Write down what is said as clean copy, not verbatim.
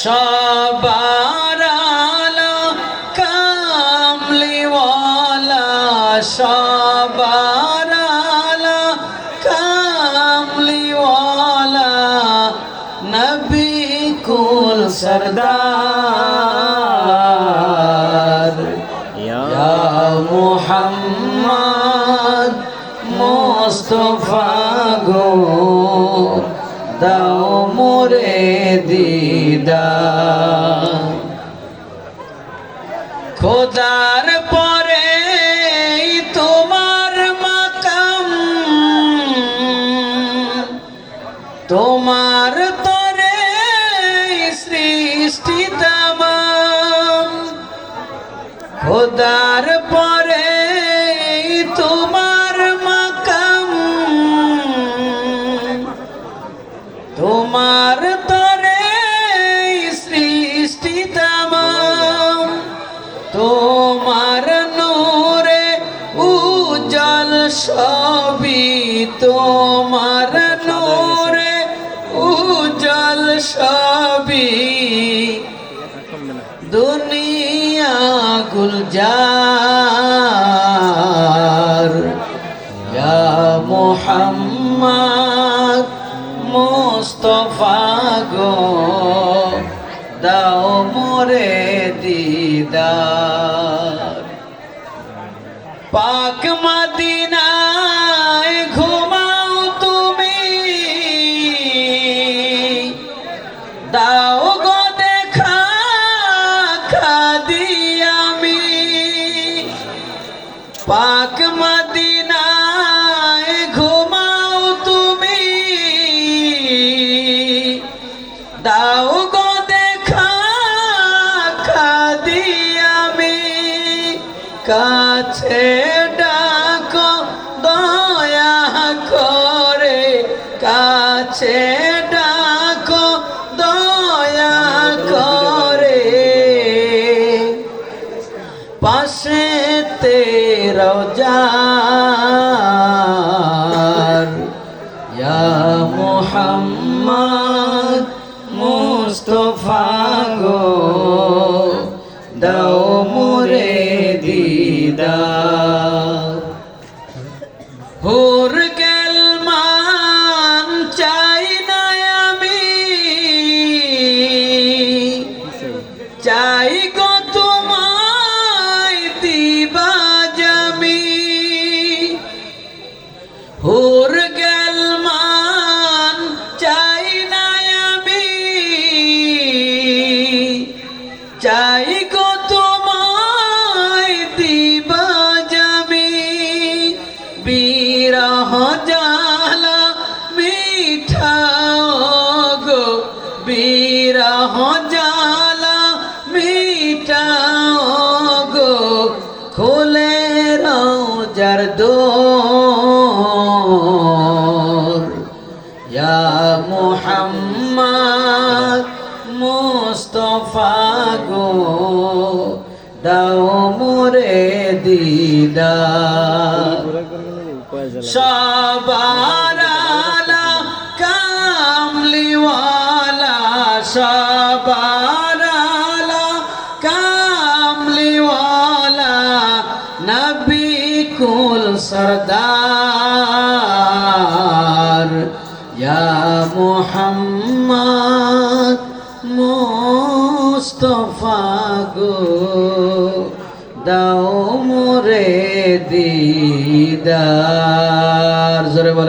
সবার আলা কামলিওয়ালা, সবার আলা কামলিওয়ালা, নবী কুল সরদার ইয়া মুহাম্মদ মুস্তাফা গো, দাও মোরে দিদার। খোদার পরে তোমার মাকাম, তোমার তরে সৃষ্টি তামাম। খোদার পরে তোমার মাকাম, তোমার তরে সৃষ্টি তামাম। তোমার নূরে উজ্জ্বল সবই, তোমার নূরে উজ্জ্বল সবই, দুনিয়া গুলজার। ইয়া মুহাম্মদ মুস্তাফা গো, দাও মোরে দিদার। পাক মদিনায় ঘুমাও তুমি, দাও গো দেখা খাদি আমি। পাক মদিনায় ঘুমাও তুমি, দাও গো দেখা খাদি আমি। কাছে ডাকো দয়া করে, কাছে ডাকো দয়া করে, পাশে তেরো যার। ইয়া মুহাম্মদ মুস্তাফা গো, দাও মোরে দিদার। হুর গেলমান চাই না আমি, চাই গো তোমায় দিবাজ আমি। হুর গেলমান চাই না আমি, চাই গো তোমায় দিবাজ আমি। বিরহ জ্বালা মিঠাও গো, বিরহ জ্বালা মিঠাও গো, খোলে রওজার দোর। ইয়া মুহাম্মদ মুস্তাফা গো, দাও মোরে দিদার। সবার আলা কামলিওয়ালা, সবার আলা কামলিওয়ালা, নবী কুল সরদার। ইয়া মুহাম্মদ মুস্তাফা গো, দাও মোরে দিদার। জোরে বলে